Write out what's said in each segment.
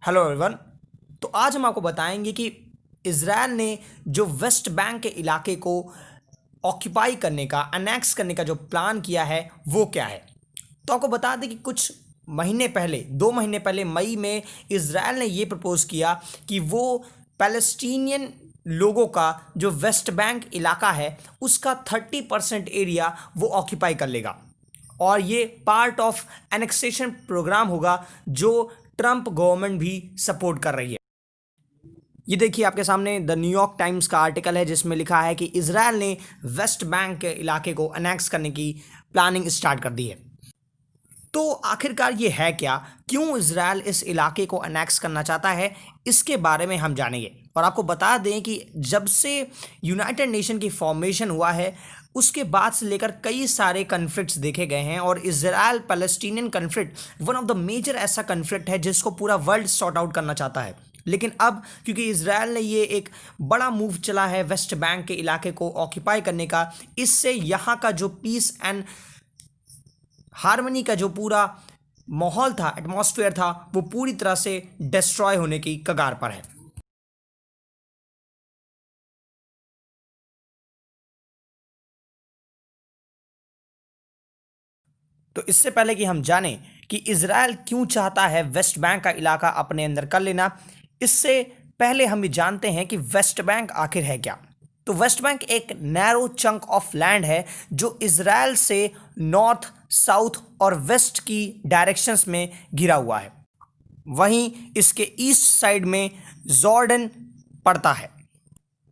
Hello everyone. तो आज हम आपको बताएंगे कि इज़राइल ने जो वेस्ट बैंक के इलाके को ऑक्यूपाई करने का अनेक्स करने का जो प्लान किया है वो क्या है। तो आपको बता दें कि कुछ महीने पहले 2 महीने पहले मई में इज़राइल ने ये प्रपोज किया कि वो पैलेस्टीनियन लोगों का जो वेस्ट बैंक इलाका है उसका 30% एरिया वो ऑक्यूपाई कर लेगा और ये पार्ट ऑफ एनेक्सेशन प्रोग्राम होगा जो ट्रंप गवर्नमेंट भी सपोर्ट कर रही है। ये देखिए आपके सामने द न्यूयॉर्क टाइम्स का आर्टिकल है जिसमें लिखा है कि इजराइल ने वेस्ट बैंक के इलाके को अनेक्स करने की प्लानिंग स्टार्ट कर दी है। तो आखिरकार ये है क्या, क्यों इजराइल इस इलाके को अनेक्स करना चाहता है, इसके बारे में हम जानेंगे। और आपको बता दें कि जब से यूनाइटेड नेशन की फॉर्मेशन हुआ है उसके बाद से लेकर कई सारे कन्फ्लिक्ट्स देखे गए हैं और Israel Palestinian conflict one of the major ऐसा कन्फ्लिक्ट है जिसको पूरा वर्ल्ड सॉर्ट आउट करना चाहता है। लेकिन अब क्योंकि इजराइल ने ये एक बड़ा मूव चला है वेस्ट बैंक के इलाके को ऑक्यूपाई करने का, इससे यहाँ का जो पीस एंड हार्मनी का जो पूरा माहौल था, एटमॉस्फेयर था, वो पूरी तरह से डिस्ट्रॉय होने की कगार पर है। तो इससे पहले कि हम जानें कि इजराइल क्यों चाहता है वेस्ट बैंक का इलाका अपने अंदर कर लेना, इससे पहले हम ये जानते हैं कि वेस्ट बैंक आखिर है क्या। तो वेस्ट बैंक एक नैरो चंक ऑफ लैंड है जो इजराइल से नॉर्थ, साउथ और वेस्ट की डायरेक्शंस में घिरा हुआ है। वहीं इसके ईस्ट साइड में जॉर्डन पड़ता है।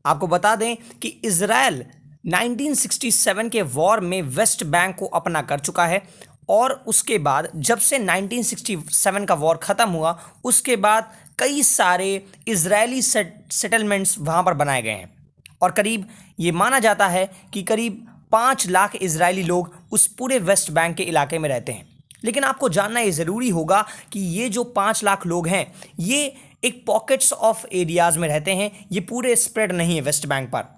आपको बता दें कि इजराइल 1967 के वॉर में वेस्ट बैंक को अपना कर चुका है और उसके बाद जब से 1967 का वॉर ख़त्म हुआ उसके बाद कई सारे इजरायली सेटलमेंट्स वहाँ पर बनाए गए हैं और करीब ये माना जाता है कि करीब 5 लाख इजरायली लोग उस पूरे वेस्ट बैंक के इलाके में रहते हैं। लेकिन आपको जानना ये ज़रूरी होगा कि ये जो 5 लाख लोग हैं ये एक पॉकेट्स ऑफ एरियाज़ में रहते हैं, ये पूरे स्प्रेड नहीं है वेस्ट बैंक पर।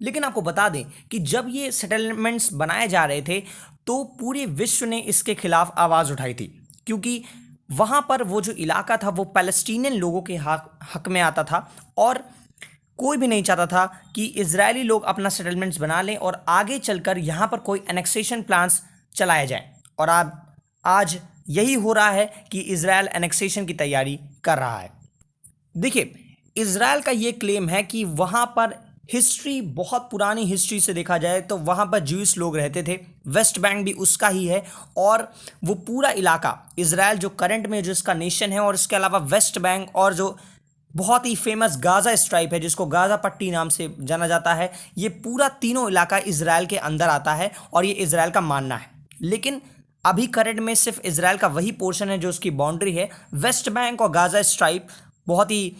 लेकिन आपको बता दें कि जब ये सेटलमेंट्स बनाए जा रहे थे तो पूरे विश्व ने इसके खिलाफ आवाज़ उठाई थी, क्योंकि वहाँ पर वो जो इलाका था वो पैलेस्टीनियन लोगों के हक में आता था और कोई भी नहीं चाहता था कि इजरायली लोग अपना सेटलमेंट्स बना लें और आगे चलकर यहाँ पर कोई एनेक्सेशन प्लान्स चलाए जाएं। और आज यही हो रहा है कि इजराइल एनेक्सेशन की तैयारी कर रहा है। देखिए, इजराइल का ये क्लेम है कि वहाँ पर हिस्ट्री, बहुत पुरानी हिस्ट्री से देखा जाए तो वहाँ पर ज्यूइश लोग रहते थे, वेस्ट बैंक भी उसका ही है और वो पूरा इलाका इजराइल जो करंट में जो इसका नेशन है और इसके अलावा वेस्ट बैंक और जो बहुत ही फेमस गाज़ा स्ट्राइप है जिसको गाज़ा पट्टी नाम से जाना जाता है, ये पूरा तीनों इलाका इजराइल के अंदर आता है और ये इजराइल का मानना है। लेकिन अभी करंट में सिर्फ इजराइल का वही पोर्शन है जो उसकी बाउंड्री है। वेस्ट बैंक और गाज़ा स्ट्राइप बहुत ही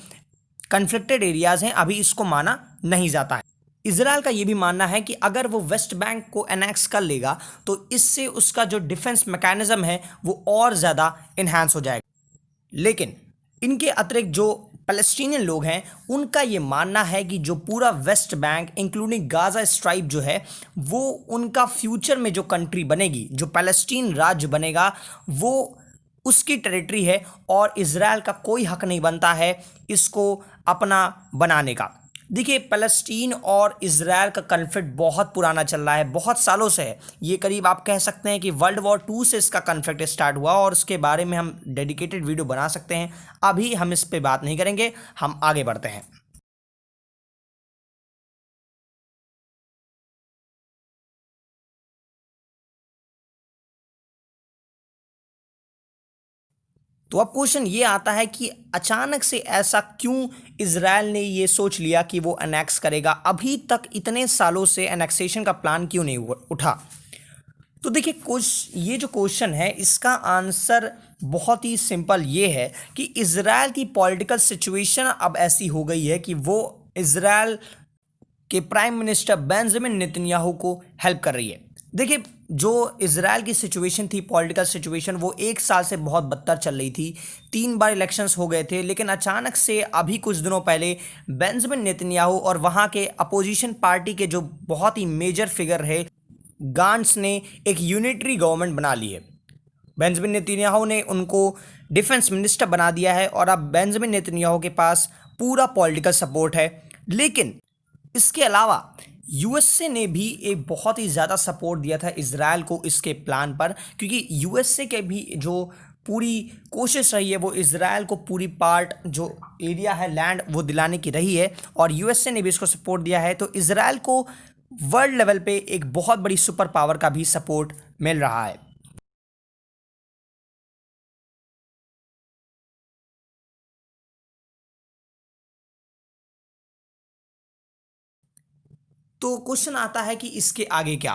कन्फ्लिक्टेड एरियाज़ हैं, अभी इसको माना नहीं जाता है। इजराइल का ये भी मानना है कि अगर वो वेस्ट बैंक को एनेक्स कर लेगा तो इससे उसका जो डिफेंस मैकेनिज्म है वो और ज़्यादा इन्हांस हो जाएगा। लेकिन इनके अतिरिक्त जो पैलेस्टीनियन लोग हैं उनका ये मानना है कि जो पूरा West Bank including Gaza stripe जो है वो उनका फ्यूचर में जो कंट्री बनेगी, जो पैलेस्टीन राज्य बनेगा, वो उसकी टेरिटरी है और इजराइल का कोई हक नहीं बनता है इसको अपना बनाने का। देखिए, फ़लस्तीन और इजराइल का कन्फ्लिक्ट बहुत पुराना चल रहा है, बहुत सालों से है। ये करीब आप कह सकते हैं कि वर्ल्ड वॉर 2 से इसका कन्फ्लिक्ट स्टार्ट हुआ और उसके बारे में हम डेडिकेटेड वीडियो बना सकते हैं। अभी हम इस पे बात नहीं करेंगे, हम आगे बढ़ते हैं। तो अब क्वेश्चन ये आता है कि अचानक से ऐसा क्यों इजराइल ने ये सोच लिया कि वो अनेक्स करेगा। अभी तक इतने सालों से अनेक्सेशन का प्लान क्यों नहीं उठा। तो देखिए, कुछ ये जो क्वेश्चन है इसका आंसर बहुत ही सिंपल ये है कि इजराइल की पॉलिटिकल सिचुएशन अब ऐसी हो गई है कि वो इजराइल कि प्राइम मिनिस्टर बेंजामिन नेतन्याहू को हेल्प कर रही है। देखिए, जो इजराइल की सिचुएशन थी, पॉलिटिकल सिचुएशन, वो 1 साल से बहुत बदतर चल रही थी। 3 बार इलेक्शंस हो गए थे, लेकिन अचानक से अभी कुछ दिनों पहले बेंजामिन नेतन्याहू और वहाँ के अपोजिशन पार्टी के जो बहुत ही मेजर फिगर है गांट्स ने एक यूनिटरी गवर्नमेंट बना ली है। बेंजामिन नेतन्याहू ने उनको डिफेंस मिनिस्टर बना दिया है और अब बेंजामिन नेतन्याहू के पास पूरा पॉलिटिकल सपोर्ट है। लेकिन इसके अलावा यूएसए ने भी एक बहुत ही ज़्यादा सपोर्ट दिया था इजराइल को इसके प्लान पर, क्योंकि यूएसए के भी जो पूरी कोशिश रही है वो इजराइल को पूरी पार्ट जो एरिया है लैंड वो दिलाने की रही है, और यूएसए ने भी इसको सपोर्ट दिया है। तो इजराइल को वर्ल्ड लेवल पे एक बहुत बड़ी सुपर पावर का भी सपोर्ट मिल रहा है। तो क्वेश्चन आता है कि इसके आगे क्या।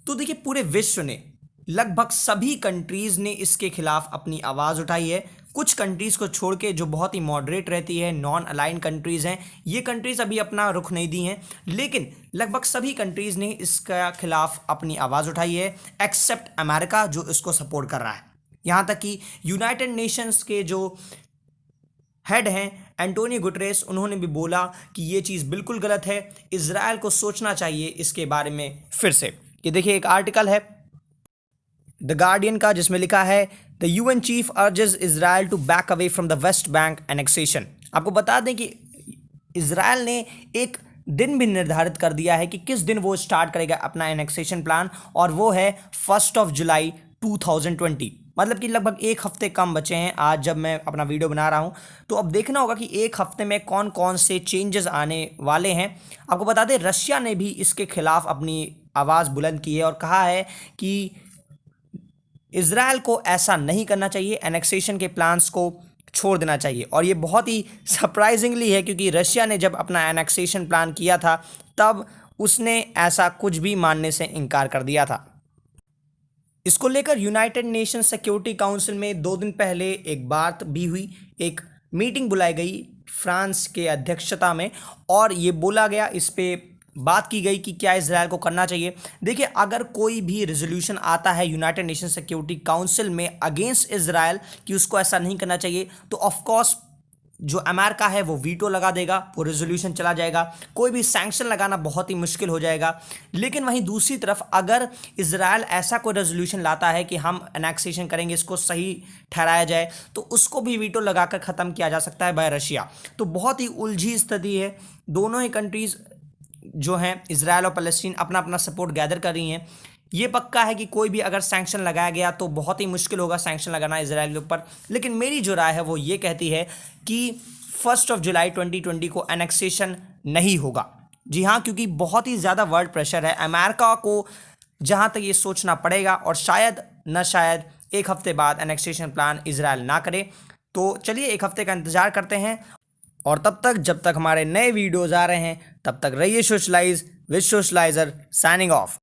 तो देखिए, पूरे विश्व ने लगभग सभी कंट्रीज ने इसके खिलाफ अपनी आवाज़ उठाई है। कुछ कंट्रीज को छोड़ के जो बहुत ही मॉडरेट रहती है, नॉन अलाइन कंट्रीज हैं, ये कंट्रीज अभी अपना रुख नहीं दी हैं, लेकिन लगभग सभी कंट्रीज ने इसका खिलाफ अपनी आवाज़ उठाई है, एक्सेप्ट अमेरिका जो इसको सपोर्ट कर रहा है। यहाँ तक कि यूनाइटेड नेशंस के जो हेड हैं एंटोनियो गुटरेस, उन्होंने भी बोला कि ये चीज़ बिल्कुल गलत है, इजराइल को सोचना चाहिए इसके बारे में फिर से। ये देखिए, एक आर्टिकल है द गार्डियन का जिसमें लिखा है the UN chief urges Israel to back away from the West Bank annexation. आपको बता दें कि इजराइल ने एक दिन भी निर्धारित कर दिया है कि किस दिन वो स्टार्ट करेगा अपना एनेक्सेशन प्लान, और वो है 1 जुलाई 2020। मतलब कि लगभग एक हफ्ते कम बचे हैं आज जब मैं अपना वीडियो बना रहा हूं। तो अब देखना होगा कि एक हफ्ते में कौन कौन से चेंजेस आने वाले हैं। आपको बता दें, रशिया ने भी इसके खिलाफ अपनी आवाज़ बुलंद की है और कहा है कि इजराइल को ऐसा नहीं करना चाहिए, एनेक्सेशन के प्लान्स को छोड़ देना चाहिए। और ये बहुत ही सरप्राइजिंगली है, क्योंकि रशिया ने जब अपना एनेक्सेशन प्लान किया था तब उसने ऐसा कुछ भी मानने से इनकार कर दिया था। इसको लेकर यूनाइटेड नेशन सिक्योरिटी काउंसिल में 2 दिन पहले एक बात भी हुई, एक मीटिंग बुलाई गई फ्रांस के अध्यक्षता में, और ये बोला गया, इस पे बात की गई कि क्या इजराइल को करना चाहिए। देखिए, अगर कोई भी रेजोल्यूशन आता है यूनाइटेड नेशन सिक्योरिटी काउंसिल में अगेंस्ट इजराइल कि उसको ऐसा नहीं करना चाहिए, तो ऑफकोर्स जो अमेरिका है वो वीटो लगा देगा, वो रेजोल्यूशन चला जाएगा, कोई भी सैंक्शन लगाना बहुत ही मुश्किल हो जाएगा। लेकिन वहीं दूसरी तरफ अगर इजराइल ऐसा कोई रेजोल्यूशन लाता है कि हम एनेक्सेशन करेंगे, इसको सही ठहराया जाए, तो उसको भी वीटो लगाकर ख़त्म किया जा सकता है बाय रशिया। तो बहुत ही उलझी स्थिति है। दोनों ही कंट्रीज़ जो हैं, इजराइल और फ़लस्तीन, अपना अपना सपोर्ट गैदर कर रही हैं। ये पक्का है कि कोई भी अगर सैंक्शन लगाया गया तो बहुत ही मुश्किल होगा सैंक्शन लगाना इजराइल के ऊपर। लेकिन मेरी जो राय है वो ये कहती है कि 1 जुलाई 2020 को एनेक्सेशन नहीं होगा। जी हाँ, क्योंकि बहुत ही ज़्यादा वर्ल्ड प्रेशर है। अमेरिका को जहाँ तक ये सोचना पड़ेगा, और शायद न शायद एक हफ्ते बाद एनेक्सेशन प्लान इजराइल ना करे। तो चलिए एक हफ्ते का इंतज़ार करते हैं, और तब तक जब तक हमारे नए वीडियोज़ आ रहे हैं तब तक रहिए socialise with socialiser, signing off.